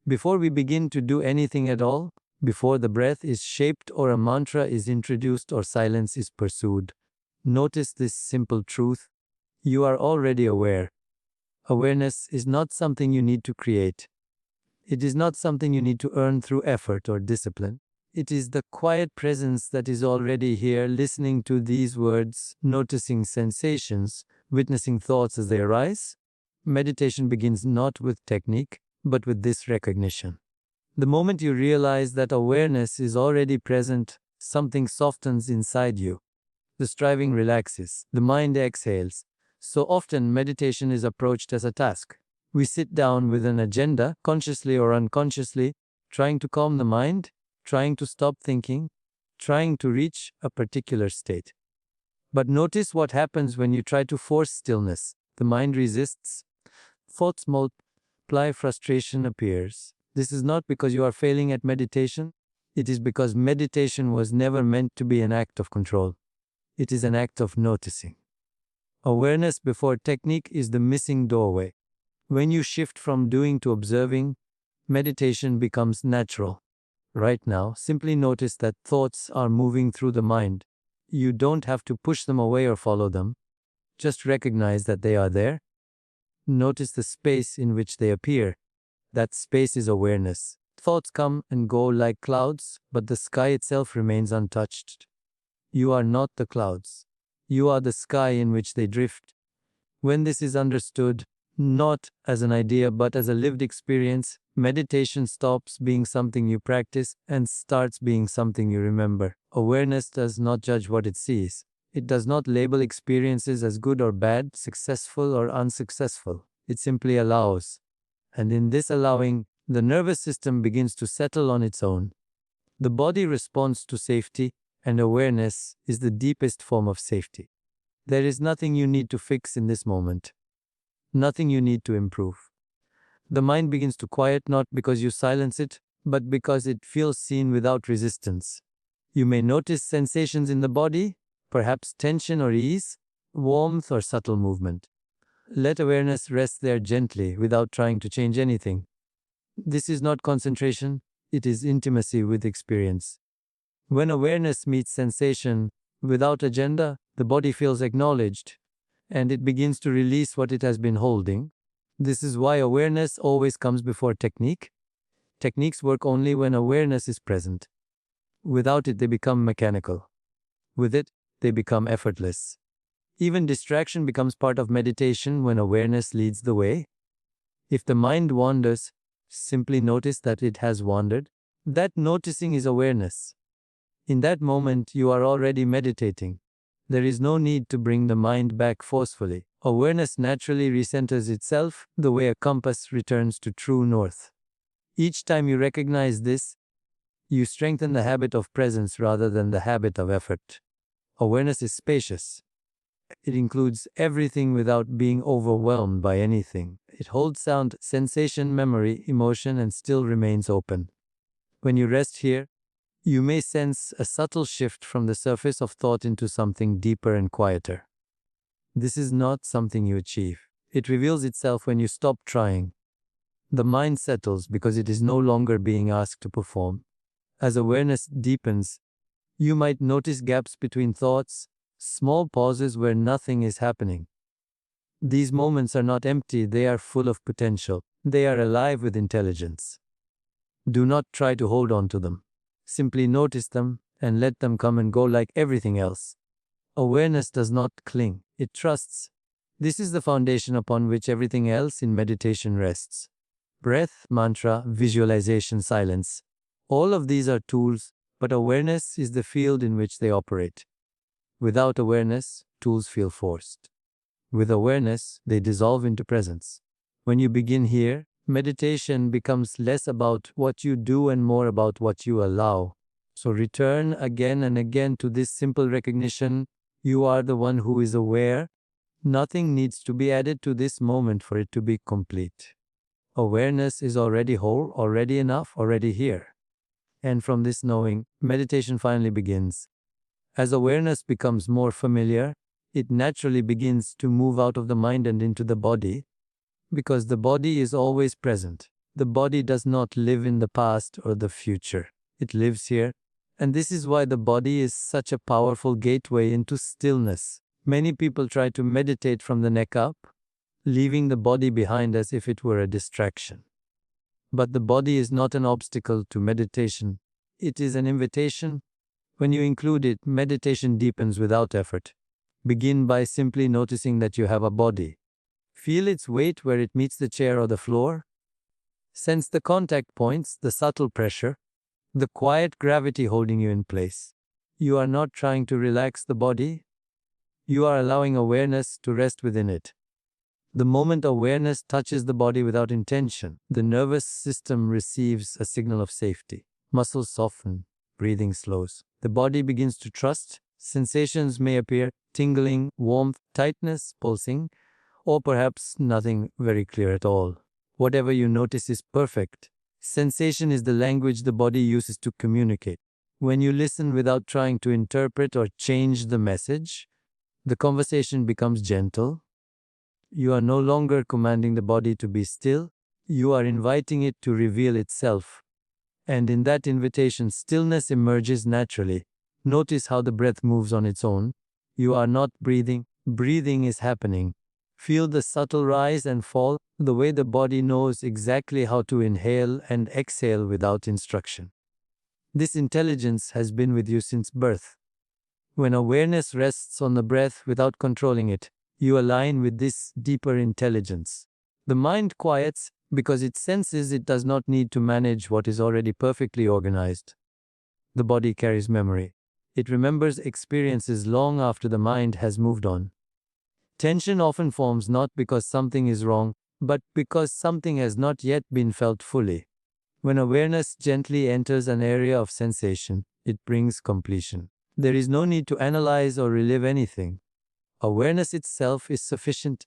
Before we begin to do anything at all, before the breath is shaped or a mantra is introduced or silence is pursued, notice this simple truth. You are already aware. Awareness is not something you need to create. It is not something you need to earn through effort or discipline. It is the quiet presence that is already here, listening to these words, noticing sensations, witnessing thoughts as they arise. Meditation begins not with technique, but with this recognition. The moment you realize that awareness is already present, something softens inside you. The striving relaxes, the mind exhales. So often, meditation is approached as a task. We sit down with an agenda, consciously or unconsciously, trying to calm the mind, trying to stop thinking, trying to reach a particular state. But notice what happens when you try to force stillness. The mind resists. Thoughts multiply, frustration appears. This is not because you are failing at meditation. It is because meditation was never meant to be an act of control. It is an act of noticing. Awareness before technique is the missing doorway. When you shift from doing to observing, meditation becomes natural. Right now, simply notice that thoughts are moving through the mind. You don't have to push them away or follow them. Just recognize that they are there. Notice the space in which they appear. That space is awareness. Thoughts come and go like clouds, but the sky itself remains untouched. You are not the clouds. You are the sky in which they drift. When this is understood, not as an idea but as a lived experience, meditation stops being something you practice and starts being something you remember. Awareness does not judge what it sees. It does not label experiences as good or bad, successful or unsuccessful. It simply allows. And in this allowing, the nervous system begins to settle on its own. The body responds to safety, and awareness is the deepest form of safety. There is nothing you need to fix in this moment. Nothing you need to improve. The mind begins to quiet not because you silence it, but because it feels seen without resistance. You may notice sensations in the body, perhaps tension or ease, warmth or subtle movement. Let awareness rest there gently without trying to change anything. This is not concentration, it is intimacy with experience. When awareness meets sensation, without agenda, the body feels acknowledged, and it begins to release what it has been holding. This is why awareness always comes before technique. Techniques work only when awareness is present. Without it, they become mechanical. With it, they become effortless. Even distraction becomes part of meditation when awareness leads the way. If the mind wanders, simply notice that it has wandered. That noticing is awareness. In that moment, you are already meditating. There is no need to bring the mind back forcefully. Awareness naturally recenters itself the way a compass returns to true north. Each time you recognize this, you strengthen the habit of presence rather than the habit of effort. Awareness is spacious. It includes everything without being overwhelmed by anything. It holds sound, sensation, memory, emotion, and still remains open. When you rest here, you may sense a subtle shift from the surface of thought into something deeper and quieter. This is not something you achieve. It reveals itself when you stop trying. The mind settles because it is no longer being asked to perform. As awareness deepens, you might notice gaps between thoughts, small pauses where nothing is happening. These moments are not empty, they are full of potential. They are alive with intelligence. Do not try to hold on to them. Simply notice them and let them come and go like everything else. Awareness does not cling, it trusts. This is the foundation upon which everything else in meditation rests. Breath, mantra, visualization, silence. All of these are tools, but awareness is the field in which they operate. Without awareness, tools feel forced. With awareness, they dissolve into presence. When you begin here, meditation becomes less about what you do and more about what you allow. So return again and again to this simple recognition: you are the one who is aware. Nothing needs to be added to this moment for it to be complete. Awareness is already whole, already enough, already here. And from this knowing, meditation finally begins. As awareness becomes more familiar, it naturally begins to move out of the mind and into the body, because the body is always present. The body does not live in the past or the future. It lives here. And this is why the body is such a powerful gateway into stillness. Many people try to meditate from the neck up, leaving the body behind as if it were a distraction. But the body is not an obstacle to meditation. It is an invitation. When you include it, meditation deepens without effort. Begin by simply noticing that you have a body. Feel its weight where it meets the chair or the floor. Sense the contact points, the subtle pressure, the quiet gravity holding you in place. You are not trying to relax the body. You are allowing awareness to rest within it. The moment awareness touches the body without intention, the nervous system receives a signal of safety. Muscles soften, breathing slows. The body begins to trust. Sensations may appear: tingling, warmth, tightness, pulsing, or perhaps nothing very clear at all. Whatever you notice is perfect. Sensation is the language the body uses to communicate. When you listen without trying to interpret or change the message, the conversation becomes gentle. You are no longer commanding the body to be still. You are inviting it to reveal itself. And in that invitation, stillness emerges naturally. Notice how the breath moves on its own. You are not breathing. Breathing is happening. Feel the subtle rise and fall, the way the body knows exactly how to inhale and exhale without instruction. This intelligence has been with you since birth. When awareness rests on the breath without controlling it, you align with this deeper intelligence. The mind quiets because it senses it does not need to manage what is already perfectly organized. The body carries memory. It remembers experiences long after the mind has moved on. Tension often forms not because something is wrong, but because something has not yet been felt fully. When awareness gently enters an area of sensation, it brings completion. There is no need to analyze or relive anything. Awareness itself is sufficient.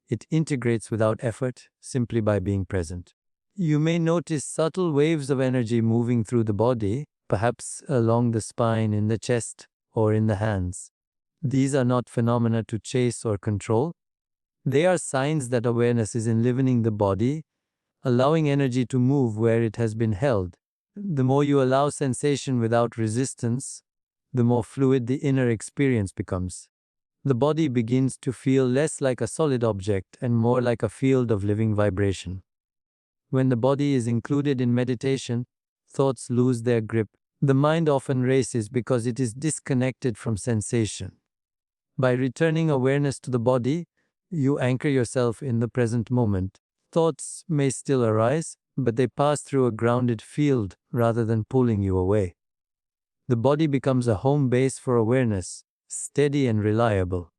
It integrates without effort, simply by being present. You may notice subtle waves of energy moving through the body, perhaps along the spine, in the chest, or in the hands. These are not phenomena to chase or control. They are signs that awareness is enlivening the body, allowing energy to move where it has been held. The more you allow sensation without resistance, the more fluid the inner experience becomes. The body begins to feel less like a solid object and more like a field of living vibration. When the body is included in meditation, thoughts lose their grip. The mind often races because it is disconnected from sensation. By returning awareness to the body, you anchor yourself in the present moment. Thoughts may still arise, but they pass through a grounded field rather than pulling you away. The body becomes a home base for awareness, steady and reliable.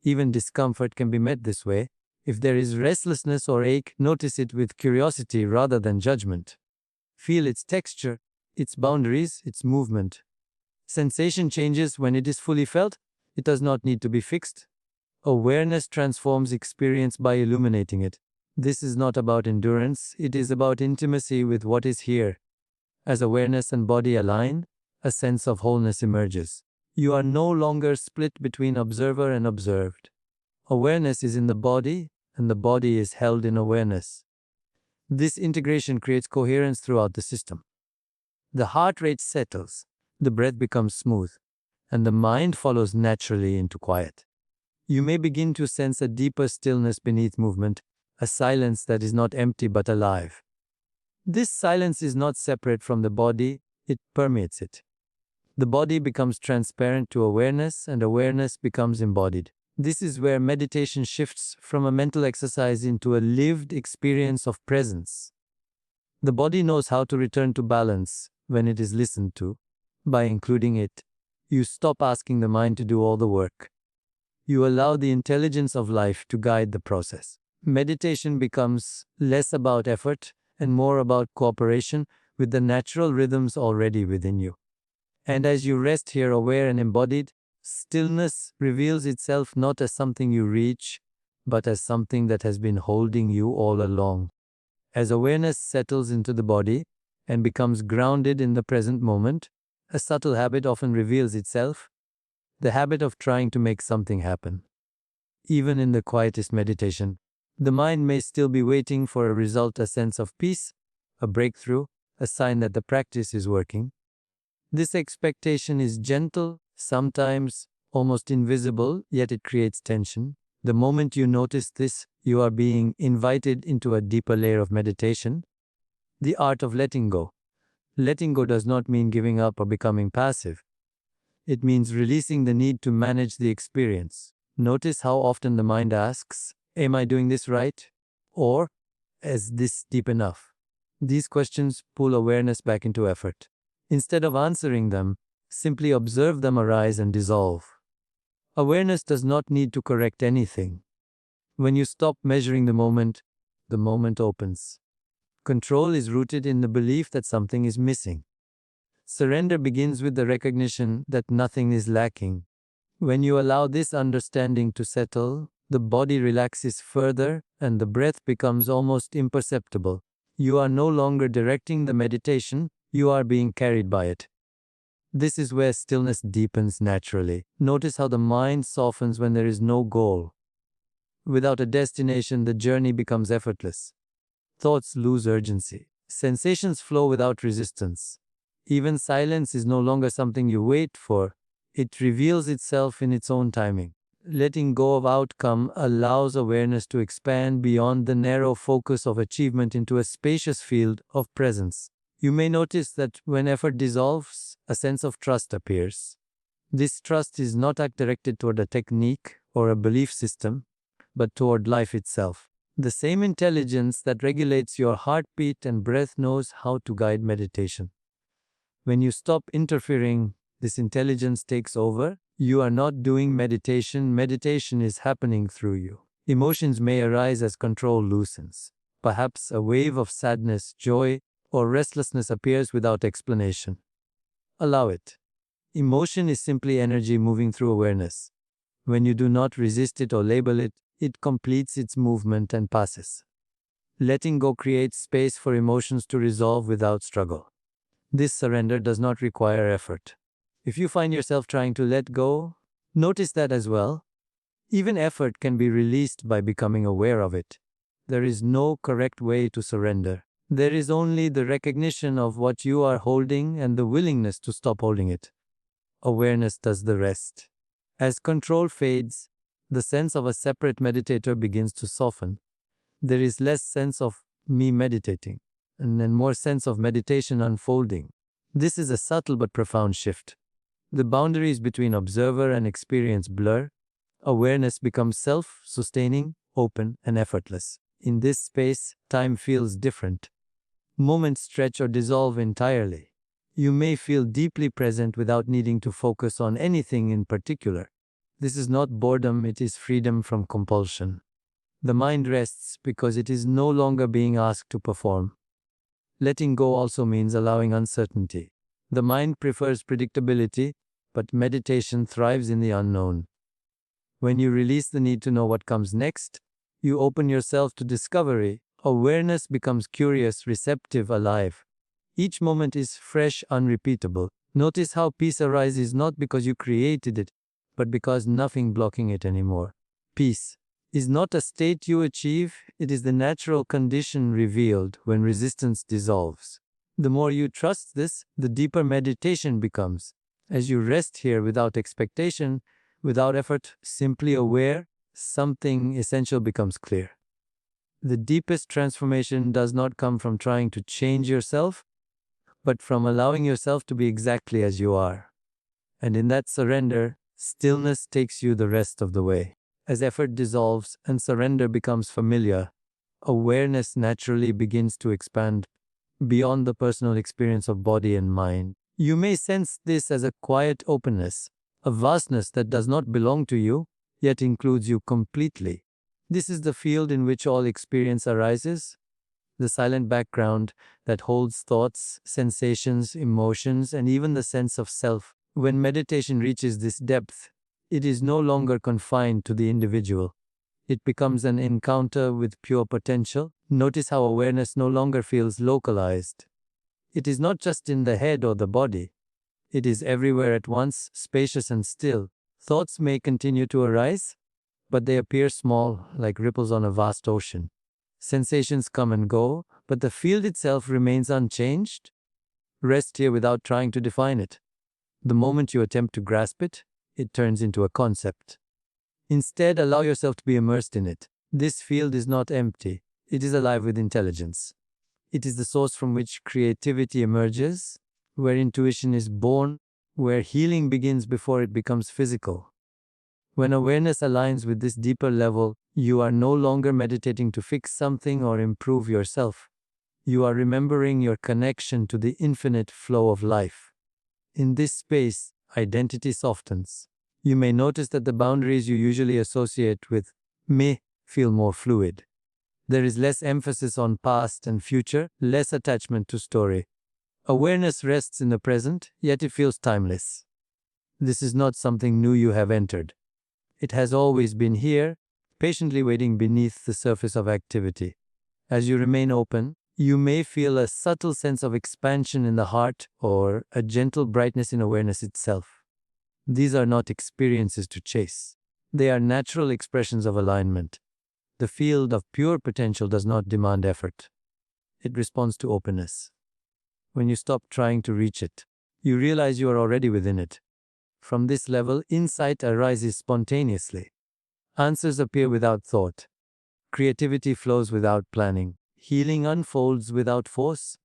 Even discomfort can be met this way. If there is restlessness or ache, notice it with curiosity rather than judgment. Feel its texture, its boundaries, its movement. Sensation changes when it is fully felt. It does not need to be fixed. Awareness transforms experience by illuminating it. This is not about endurance, it is about intimacy with what is here. As awareness and body align, a sense of wholeness emerges. You are no longer split between observer and observed. Awareness is in the body, and the body is held in awareness. This integration creates coherence throughout the system. The heart rate settles, the breath becomes smooth, and the mind follows naturally into quiet. You may begin to sense a deeper stillness beneath movement, a silence that is not empty but alive. This silence is not separate from the body, it permeates it. The body becomes transparent to awareness, and awareness becomes embodied. This is where meditation shifts from a mental exercise into a lived experience of presence. The body knows how to return to balance when it is listened to. By including it, you stop asking the mind to do all the work. You allow the intelligence of life to guide the process. Meditation becomes less about effort and more about cooperation with the natural rhythms already within you. And as you rest here aware and embodied, stillness reveals itself not as something you reach, but as something that has been holding you all along. As awareness settles into the body and becomes grounded in the present moment, a subtle habit often reveals itself, the habit of trying to make something happen. Even in the quietest meditation, the mind may still be waiting for a result, a sense of peace, a breakthrough, a sign that the practice is working. This expectation is gentle, sometimes almost invisible, yet it creates tension. The moment you notice this, you are being invited into a deeper layer of meditation, the art of letting go. Letting go does not mean giving up or becoming passive. It means releasing the need to manage the experience. Notice how often the mind asks, "Am I doing this right?" Or, "Is this deep enough?" These questions pull awareness back into effort. Instead of answering them, simply observe them arise and dissolve. Awareness does not need to correct anything. When you stop measuring the moment opens. Control is rooted in the belief that something is missing. Surrender begins with the recognition that nothing is lacking. When you allow this understanding to settle, the body relaxes further and the breath becomes almost imperceptible. You are no longer directing the meditation, you are being carried by it. This is where stillness deepens naturally. Notice how the mind softens when there is no goal. Without a destination, the journey becomes effortless. Thoughts lose urgency. Sensations flow without resistance. Even silence is no longer something you wait for. It reveals itself in its own timing. Letting go of outcome allows awareness to expand beyond the narrow focus of achievement into a spacious field of presence. You may notice that when effort dissolves, a sense of trust appears. This trust is not directed toward a technique or a belief system, but toward life itself. The same intelligence that regulates your heartbeat and breath knows how to guide meditation. When you stop interfering, this intelligence takes over. You are not doing meditation, meditation is happening through you. Emotions may arise as control loosens. Perhaps a wave of sadness, joy, or restlessness appears without explanation. Allow it. Emotion is simply energy moving through awareness. When you do not resist it or label it, it completes its movement and passes. Letting go creates space for emotions to resolve without struggle. This surrender does not require effort. If you find yourself trying to let go, notice that as well. Even effort can be released by becoming aware of it. There is no correct way to surrender. There is only the recognition of what you are holding and the willingness to stop holding it. Awareness does the rest. As control fades, the sense of a separate meditator begins to soften. There is less sense of me meditating, and then more sense of meditation unfolding. This is a subtle but profound shift. The boundaries between observer and experience blur. Awareness becomes self-sustaining, open, and effortless. In this space, time feels different. Moments stretch or dissolve entirely. You may feel deeply present without needing to focus on anything in particular. This is not boredom, it is freedom from compulsion. The mind rests because it is no longer being asked to perform. Letting go also means allowing uncertainty. The mind prefers predictability, but meditation thrives in the unknown. When you release the need to know what comes next, you open yourself to discovery. Awareness becomes curious, receptive, alive. Each moment is fresh, unrepeatable. Notice how peace arises not because you created it, but because nothing blocking it anymore. Peace is not a state you achieve, it is the natural condition revealed when resistance dissolves. The more you trust this, the deeper meditation becomes. As you rest here without expectation, without effort, simply aware, something essential becomes clear. The deepest transformation does not come from trying to change yourself, but from allowing yourself to be exactly as you are. And in that surrender, stillness takes you the rest of the way. As effort dissolves and surrender becomes familiar, awareness naturally begins to expand beyond the personal experience of body and mind. You may sense this as a quiet openness, a vastness that does not belong to you, yet includes you completely. This is the field in which all experience arises, the silent background that holds thoughts, sensations, emotions, and even the sense of self. When meditation reaches this depth, it is no longer confined to the individual. It becomes an encounter with pure potential. Notice how awareness no longer feels localized. It is not just in the head or the body. It is everywhere at once, spacious and still. Thoughts may continue to arise, but they appear small, like ripples on a vast ocean. Sensations come and go, but the field itself remains unchanged. Rest here without trying to define it. The moment you attempt to grasp it, it turns into a concept. Instead, allow yourself to be immersed in it. This field is not empty, it is alive with intelligence. It is the source from which creativity emerges, where intuition is born, where healing begins before it becomes physical. When awareness aligns with this deeper level, you are no longer meditating to fix something or improve yourself. You are remembering your connection to the infinite flow of life. In this space, identity softens. You may notice that the boundaries you usually associate with me feel more fluid. There is less emphasis on past and future, less attachment to story. Awareness rests in the present, yet it feels timeless. This is not something new you have entered. It has always been here, patiently waiting beneath the surface of activity. As you remain open, you may feel a subtle sense of expansion in the heart or a gentle brightness in awareness itself. These are not experiences to chase. They are natural expressions of alignment. The field of pure potential does not demand effort. It responds to openness. When you stop trying to reach it, you realize you are already within it. From this level, insight arises spontaneously. Answers appear without thought. Creativity flows without planning. Healing unfolds without force.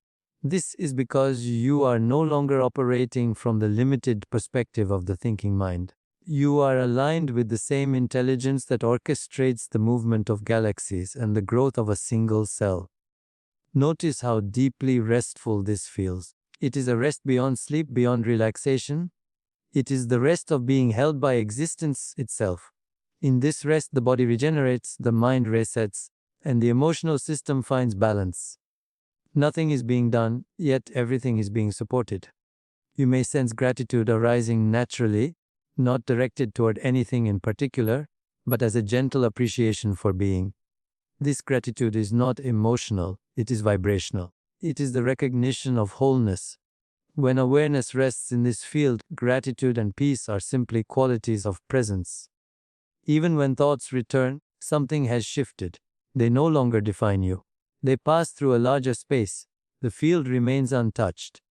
This is because you are no longer operating from the limited perspective of the thinking mind. You are aligned with the same intelligence that orchestrates the movement of galaxies and the growth of a single cell. Notice how deeply restful this feels. It is a rest beyond sleep, beyond relaxation. It is the rest of being held by existence itself. In this rest, the body regenerates, the mind resets, and the emotional system finds balance. Nothing is being done, yet everything is being supported. You may sense gratitude arising naturally, not directed toward anything in particular, but as a gentle appreciation for being. This gratitude is not emotional, it is vibrational. It is the recognition of wholeness. When awareness rests in this field, gratitude and peace are simply qualities of presence. Even when thoughts return, something has shifted. They no longer define you. They pass through a larger space. The field remains untouched.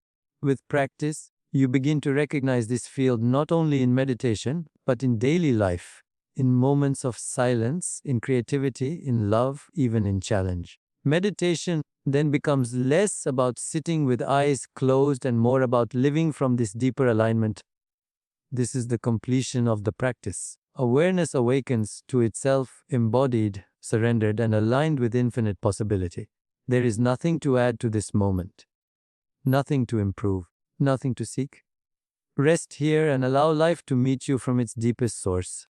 With practice, you begin to recognize this field not only in meditation, but in daily life, in moments of silence, in creativity, in love, even in challenge. Meditation then becomes less about sitting with eyes closed and more about living from this deeper alignment. This is the completion of the practice. Awareness awakens to itself, embodied, surrendered, and aligned with infinite possibility. There is nothing to add to this moment, nothing to improve, nothing to seek. Rest here and allow life to meet you from its deepest source.